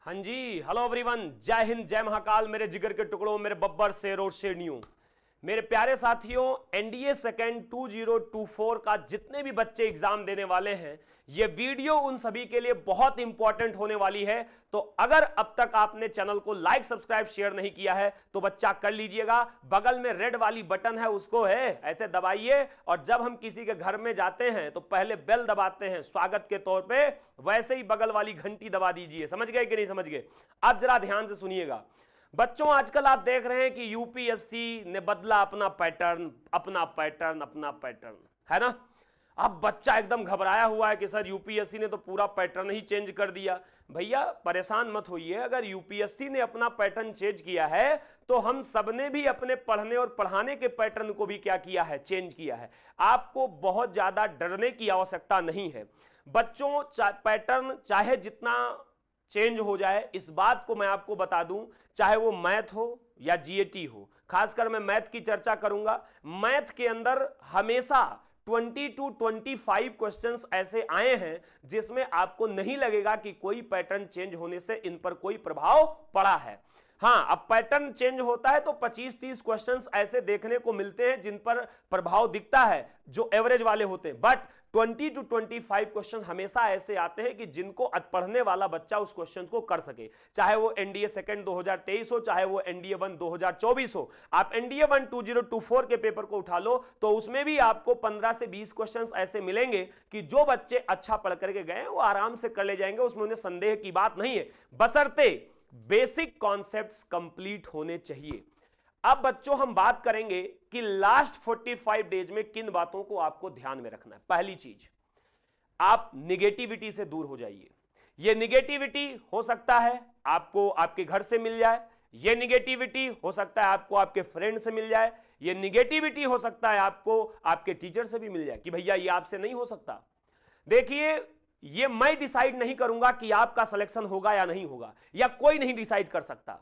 हाँ जी, hello everyone, जय हिंद, जय महाकाल, मेरे जिगर के टुकड़ों, मेरे बब्बर शेरों शेरनियों, मेरे प्यारे साथियों। एनडीए सेकेंड 2024 का जितने भी बच्चे एग्जाम देने वाले हैं, ये वीडियो उन सभी के लिए बहुत इंपॉर्टेंट होने वाली है। तो अगर अब तक आपने चैनल को लाइक, सब्सक्राइब, शेयर नहीं किया है तो बच्चा कर लीजिएगा। बगल में रेड वाली बटन है, उसको है ऐसे दबाइए, और जब हम किसी के घर में जाते हैं तो पहले बेल दबाते हैं स्वागत के तौर पे, वैसे ही बगल वाली घंटी दबा दीजिए। समझ गए कि नहीं समझ गए? अब जरा ध्यान से सुनिएगा बच्चों। आजकल आप देख रहे हैं कि यूपीएससी ने बदला अपना पैटर्न, है ना। अब बच्चा एकदम घबराया हुआ है कि सर यूपीएससी ने तो पूरा पैटर्न ही चेंज कर दिया। भैया परेशान मत होइए, अगर यूपीएससी ने अपना पैटर्न चेंज किया है तो हम सबने भी अपने पढ़ने और पढ़ाने के पैटर्न को भी क्या किया है, चेंज किया है। आपको बहुत ज्यादा डरने की आवश्यकता नहीं है बच्चों। पैटर्न चाहे जितना चेंज हो जाए, इस बात को मैं आपको बता दूं, चाहे वो मैथ हो या जीएटी हो, खासकर मैं मैथ की चर्चा करूंगा। मैथ के अंदर हमेशा 20 to 25 क्वेश्चंस ऐसे आए हैं जिसमें आपको नहीं लगेगा कि कोई पैटर्न चेंज होने से इन पर कोई प्रभाव पड़ा है। हाँ, अब पैटर्न चेंज होता है तो 25-30 क्वेश्चंस ऐसे देखने को मिलते हैं जिन पर प्रभाव दिखता है, जो एवरेज वाले होते हैं। बट 20 to 25 क्वेश्चन हमेशा ऐसे आते हैं कि जिनको पढ़ने वाला बच्चा उस क्वेश्चन को कर सके, चाहे वो एनडीए सेकेंड 2023 हो, चाहे वो एनडीए 1 2024 हो। आप एनडीए 1 2024 के पेपर को उठा लो तो उसमें भी आपको 15 से 20 क्वेश्चन ऐसे मिलेंगे कि जो बच्चे अच्छा पढ़ करके गए वो आराम से कर ले जाएंगे, उसमें उन्हें संदेह की बात नहीं है, बशर्ते बेसिक कॉन्सेप्ट्स कंप्लीट होने चाहिए। अब बच्चों हम बात करेंगे कि लास्ट 45 डेज में किन बातों को आपको ध्यान में रखना है। पहली चीज, आप निगेटिविटी से दूर हो जाइए। यह निगेटिविटी हो सकता है आपको आपके घर से मिल जाए, यह निगेटिविटी हो सकता है आपको आपके फ्रेंड से मिल जाए, यह निगेटिविटी हो सकता है आपको आपके टीचर से भी मिल जाए कि भैया ये आपसे नहीं हो सकता। देखिए, ये मैं डिसाइड नहीं करूंगा कि आपका सिलेक्शन होगा या नहीं होगा, या कोई नहीं डिसाइड कर सकता।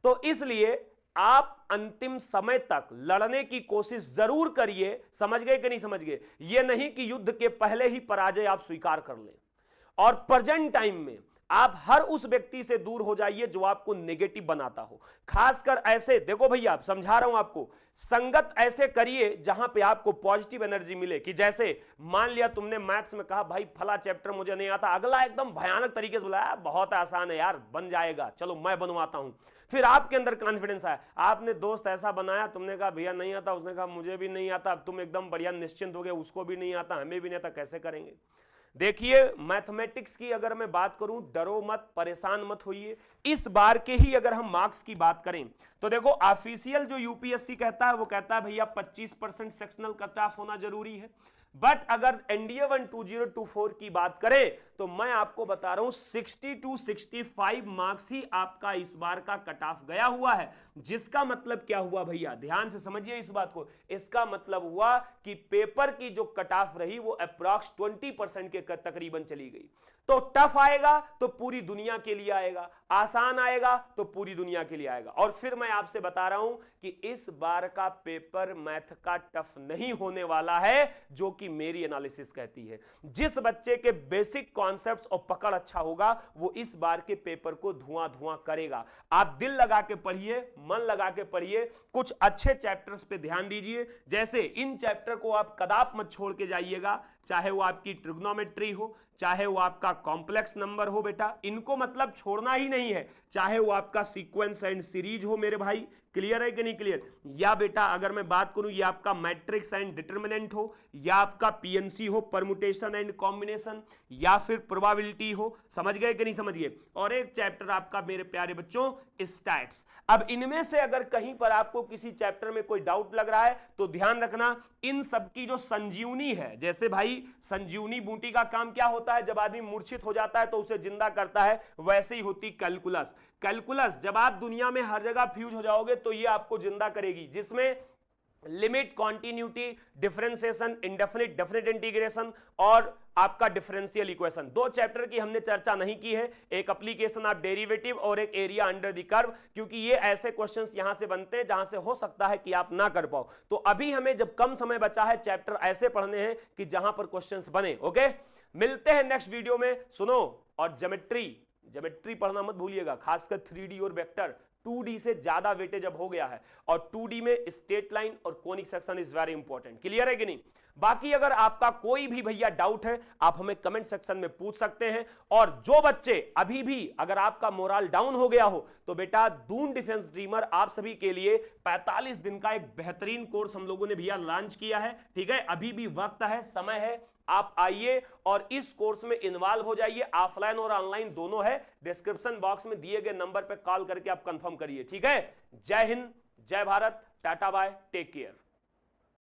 तो इसलिए आप अंतिम समय तक लड़ने की कोशिश जरूर करिए। समझ गए कि नहीं समझ गए? ये नहीं कि युद्ध के पहले ही पराजय आप स्वीकार कर लें। और प्रेजेंट टाइम में आप हर उस व्यक्ति से दूर हो जाइए जो आपको नेगेटिव बनाता हो। खासकर ऐसे, देखो भैया आप समझा रहा हूं आपको, संगत ऐसे करिए जहां पे आपको पॉजिटिव एनर्जी मिले। कि जैसे मान लिया तुमने मैथ्स में कहा भाई फला चैप्टर मुझे नहीं आता, अगला एकदम भयानक तरीके से बुलाया बहुत आसान है यार, बन जाएगा, चलो मैं बनवाता हूं। फिर आपके अंदर कॉन्फिडेंस आया, आपने दोस्त ऐसा बनाया, तुमने कहा भैया नहीं आता, उसने कहा मुझे भी नहीं आता, अब तुम एकदम बढ़िया निश्चिंत हो गए, उसको भी नहीं आता, हमें भी नहीं आता, कैसे करेंगे। देखिए मैथमेटिक्स की अगर मैं बात करूं, डरो मत, परेशान मत होइए। इस बार के ही अगर हम मार्क्स की बात करें तो देखो ऑफिशियल जो यूपीएससी कहता है वो कहता है भैया 25% सेक्शनल कट ऑफ होना जरूरी है। बट अगर एनडीए 1 2024 की बात करें तो मैं आपको बता रहा हूं 60 to 65 मार्क्स ही आपका इस बार का कट ऑफ गया हुआ है। जिसका मतलब क्या हुआ भैया, ध्यान से समझिए इस बात को। इसका मतलब हुआ कि पेपर की जो कट ऑफ रही वो अप्रॉक्स 20% के तकरीबन चली गई। तो टफ आएगा तो पूरी दुनिया के लिए आएगा, आसान आएगा तो पूरी दुनिया के लिए आएगा। और फिर मैं आपसे बता रहा हूं कि इस बार का पेपर मैथ का टफ नहीं होने वाला है, जो कि मेरी एनालिसिस कहती है। जिस बच्चे के बेसिक कॉन्सेप्ट्स और पकड़ अच्छा होगा वो इस बार के पेपर को धुआं धुआं करेगा। आप दिल लगा के पढ़िए, मन लगा के पढ़िए, कुछ अच्छे चैप्टर्स पे ध्यान दीजिए। जैसे इन चैप्टर को आप कदाप मत छोड़ के जाइएगा, चाहे वो आपकी ट्रिग्नोमेट्री हो, चाहे वो आपका कॉम्प्लेक्स नंबर हो, बेटा इनको मतलब छोड़ना ही नहीं है। चाहे वो आपका सीक्वेंस एंड सीरीज हो मेरे भाई, क्लियर है कि नहीं क्लियर? या बेटा अगर मैं बात करूं ये आपका मैट्रिक्स एंड डिटरमिनेंट हो, या आपका पीएनसी हो, परमुटेशन एंड कॉम्बिनेशन, या फिर प्रोबेबिलिटी हो। समझ गए कि नहीं समझ गए? और एक चैप्टर आपका मेरे प्यारे बच्चों स्टैट्स। अब इनमें से अगर कहीं पर आपको किसी चैप्टर में कोई डाउट लग रहा है तो ध्यान रखना, इन सब की जो संजीवनी है, जैसे भाई संजीवनी बूटी का काम क्या होता है, जब आदमी मूर्छित हो जाता है तो उसे जिंदा करता है, वैसे ही होती कैलकुलस। कैलकुलस जब आप दुनिया में हर जगह फ्यूज हो जाओगे तो ये आपको जिंदा करेगी, जिसमें limit, continuity, differentiation, indefinite, definite integration और आपका डिफरेंशियल इक्वेशन। दो चैप्टर की हमने चर्चा नहीं की है, एक एप्लीकेशन ऑफ डेरिवेटिव और एक एरिया अंडर द कर्व, क्योंकि ये ऐसे क्वेश्चंस यहां से बनते हैं जहां से हो सकता है कि आप ना कर पाओ। तो अभी हमें जब कम समय बचा है, चैप्टर ऐसे पढ़ने हैं कि जहां पर क्वेश्चंस बने। ओके, मिलते हैं नेक्स्ट वीडियो में। सुनो, और ज्योमेट्री ज्योमेट्री पढ़ना मत भूलिएगा, खासकर 3D और वेक्टर। 2D से ज्यादा वेटेज अब हो गया है, और 2D में स्ट्रेट लाइन और conic section is very important. Clear है कि नहीं? बाकी अगर आपका कोई भी भैया डाउट है, आप हमें कमेंट सेक्शन में पूछ सकते हैं। और जो बच्चे अभी भी अगर आपका मोरल डाउन हो गया हो, तो बेटा दून डिफेंस ड्रीमर आप सभी के लिए 45 दिन का एक बेहतरीन कोर्स हम लोगों ने भैया लॉन्च किया है। ठीक है, अभी भी वक्त है, समय है, आप आइए और इस कोर्स में इन्वॉल्व हो जाइए। ऑफलाइन और ऑनलाइन दोनों है। डिस्क्रिप्शन बॉक्स में दिए गए नंबर पर कॉल करके आप कंफर्म करिए। ठीक है, जय हिंद, जय Bharat, tata bye, take care.